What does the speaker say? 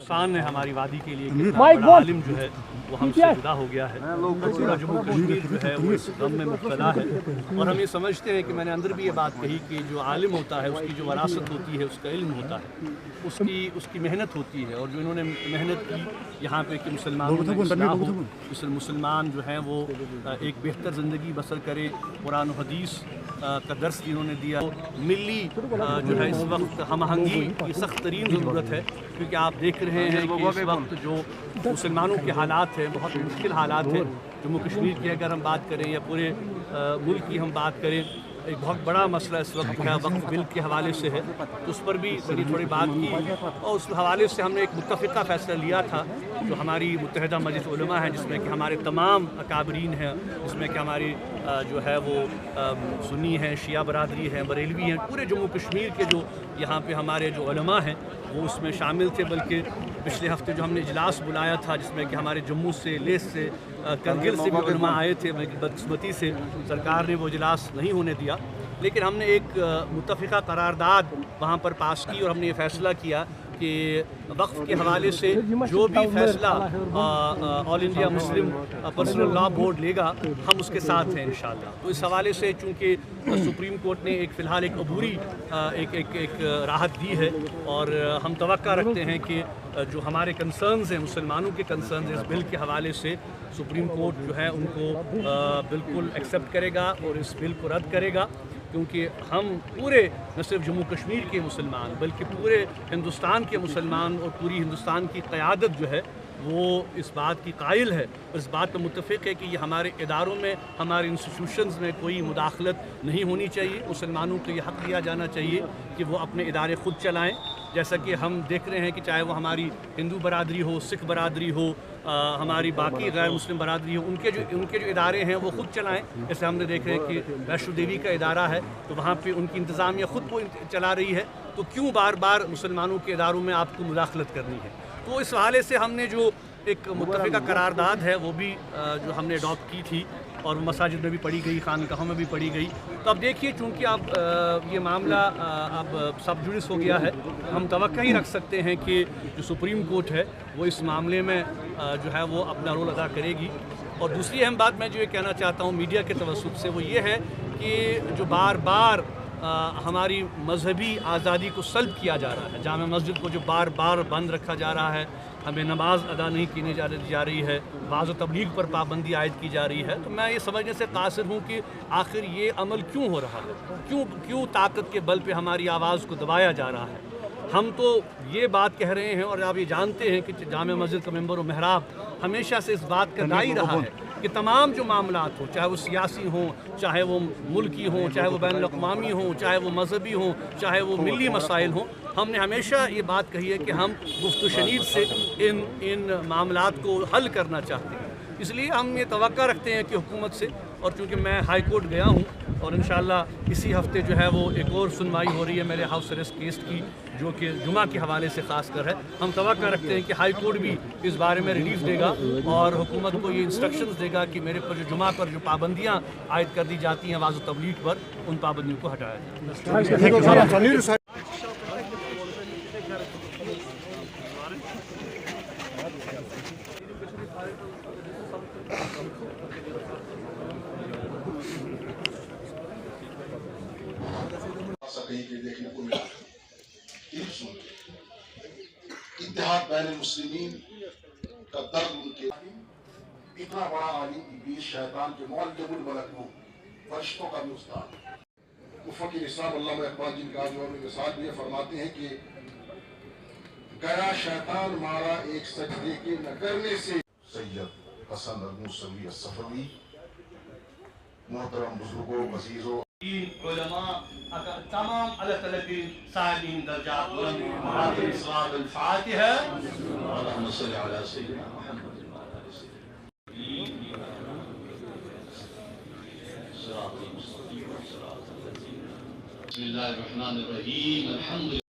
نقصان ہے ہماری وادی کے لیے کہ بڑا عالم جو ہے وہ ہم سے جدا ہو گیا ہے. پورا جموں کشمیر جو ہے وہ اس غم میں مبتلا ہے اور ہم یہ سمجھتے ہیں کہ میں نے اندر بھی یہ بات کہی کہ جو عالم ہوتا ہے اس کی جو وراثت ہوتی ہے اس کا علم ہوتا ہے, اس کی محنت ہوتی ہے, اور جو انہوں نے محنت کی یہاں پہ کہ مسلمانوں میں اصلاح ہو, مسلمان جو ہیں وہ ایک بہتر زندگی بسر کرے, قرآن و حدیث کا درس انہوں نے دیا. ملی جو ہے اس وقت ہم آہنگی کی سخت ترین ضرورت ہے, کیونکہ آپ دیکھ رہے ہیں کہ اس وقت جو مسلمانوں کے حالات ہیں بہت مشکل حالات ہیں. جموں کشمیر کی اگر ہم بات کریں یا پورے ملک کی ہم بات کریں, ایک بہت بڑا مسئلہ اس وقت وقف بل کے حوالے سے ہے, تو اس پر بھی تھوڑی بات کی, اور اس حوالے سے ہم نے ایک متفقہ فیصلہ لیا تھا جو ہماری متحدہ مجلس علماء ہے, جس میں کہ ہمارے تمام اکابرین ہیں, جس میں کہ ہماری جو ہے وہ سنی ہیں, شیعہ برادری ہیں, بریلوی ہیں, پورے جموں کشمیر کے جو یہاں پہ ہمارے جو علماء ہیں وہ اس میں شامل تھے. بلکہ پچھلے ہفتے جو ہم نے اجلاس بلایا تھا جس میں کہ ہمارے جموں سے, لیس سے, کرگل سے بھی علماء آئے تھے, بدقسمتی سے سرکار نے وہ اجلاس نہیں ہونے دیا, لیکن ہم نے ایک متفقہ قرارداد وہاں پر پاس کی اور ہم نے یہ فیصلہ کیا کہ وقف کے حوالے سے جو بھی فیصلہ آل انڈیا مسلم پرسنل لا بورڈ لے گا ہم اس کے ساتھ ہیں انشاءاللہ. تو اس حوالے سے چونکہ سپریم کورٹ نے فی الحال ایک عبوری ایک راحت دی ہے, اور ہم توقع رکھتے ہیں کہ جو ہمارے کنسرنز ہیں, مسلمانوں کے کنسرنز ہیں اس بل کے حوالے سے, سپریم کورٹ جو ہے ان کو بالکل ایکسیپٹ کرے گا اور اس بل کو رد کرے گا, کیونکہ ہم پورے نہ صرف جموں کشمیر کے مسلمان بلکہ پورے ہندوستان کے مسلمان اور پوری ہندوستان کی قیادت جو ہے وہ اس بات کی قائل ہے, اس بات پر متفق ہے کہ یہ ہمارے اداروں میں, ہمارے انسٹیٹیوشنز میں کوئی مداخلت نہیں ہونی چاہیے. مسلمانوں کو یہ حق دیا جانا چاہیے کہ وہ اپنے ادارے خود چلائیں, جیسا کہ ہم دیکھ رہے ہیں کہ چاہے وہ ہماری ہندو برادری ہو, سکھ برادری ہو, ہماری باقی غیر مسلم برادری ہو, ان کے جو ادارے ہیں وہ خود چلائیں. جیسے ہم نے دیکھ رہے ہیں کہ ویشنو دیوی کا ادارہ ہے تو وہاں پہ ان کی انتظامیہ خود وہ چلا رہی ہے, تو کیوں بار بار مسلمانوں کے اداروں میں آپ کو مداخلت کرنی ہے. تو اس حوالے سے ہم نے جو ایک متفقہ قرارداد ہے وہ بھی جو ہم نے اڈاپٹ کی تھی اور مساجد میں بھی پڑھی گئی, خانقاہوں میں بھی پڑھی گئی. تو اب دیکھیے چونکہ اب یہ معاملہ اب سب جوڈس ہو گیا ہے, ہم توقع ہی رکھ سکتے ہیں کہ جو سپریم کورٹ ہے وہ اس معاملے میں جو ہے وہ اپنا رول ادا کرے گی. اور دوسری اہم بات میں جو یہ کہنا چاہتا ہوں میڈیا کے توسط سے وہ یہ ہے کہ جو بار بار ہماری مذہبی آزادی کو سلب کیا جا رہا ہے, جامع مسجد کو جو بار بار بند رکھا جا رہا ہے, ہمیں نماز ادا نہیں کی جا رہی ہے, بعض و تبلیغ پر پابندی عائد کی جا رہی ہے, تو میں یہ سمجھنے سے قاصر ہوں کہ آخر یہ عمل کیوں ہو رہا ہے, کیوں طاقت کے بل پہ ہماری آواز کو دبایا جا رہا ہے. ہم تو یہ بات کہہ رہے ہیں اور آپ یہ جانتے ہیں کہ جامع مسجد کا ممبر و محراب ہمیشہ سے اس بات کا داعی رہا ہے کہ تمام جو معاملات ہوں, چاہے وہ سیاسی ہوں, چاہے وہ ملکی ہوں, چاہے وہ بین الاقوامی ہوں, چاہے وہ مذہبی ہوں, چاہے وہ ملی مسائل ہوں, ہم نے ہمیشہ یہ بات کہی ہے کہ ہم گفت و شنید سے ان معاملات کو حل کرنا چاہتے ہیں. اس لیے ہم یہ توقع رکھتے ہیں کہ حکومت سے, اور چونکہ میں ہائی کورٹ گیا ہوں اور انشاءاللہ اسی ہفتے جو ہے وہ ایک اور سنوائی ہو رہی ہے میرے ہاؤس اریسٹ کیس کی جو کہ جمعہ کے حوالے سے خاص کر ہے, ہم توقع رکھتے ہیں کہ ہائی کورٹ بھی اس بارے میں ریلیف دے گا اور حکومت کو یہ انسٹرکشنز دے گا کہ میرے پر جو جمعہ پر جو پابندیاں عائد کر دی جاتی ہیں واضح تبلیغ پر, ان پابندیوں کو ہٹایا جائے. دیکھنے کو ملا اتحاد بین المسلمین کا درد ان کے اتنا بڑا عالم ابلیس شیطان کے معلم الملک فرشتوں کا بھی استاد. مفکر اسلام علامہ اقبال جن کا جو مثال بھی فرماتے ہیں کہ گیا شیطان مارا ایک سجدے کے نہ کرنے سے. سید حسن الموسوی الصفوی, محترم بزرگوں, عزیزوں, علماء, تمام اللہ تعالیٰ کی سائلین درجات بلند مراتب صلاۃ الفاتحہ. اللہم صل علی سیدنا محمد. بسم اللہ الرحمن الرحیم. الحمد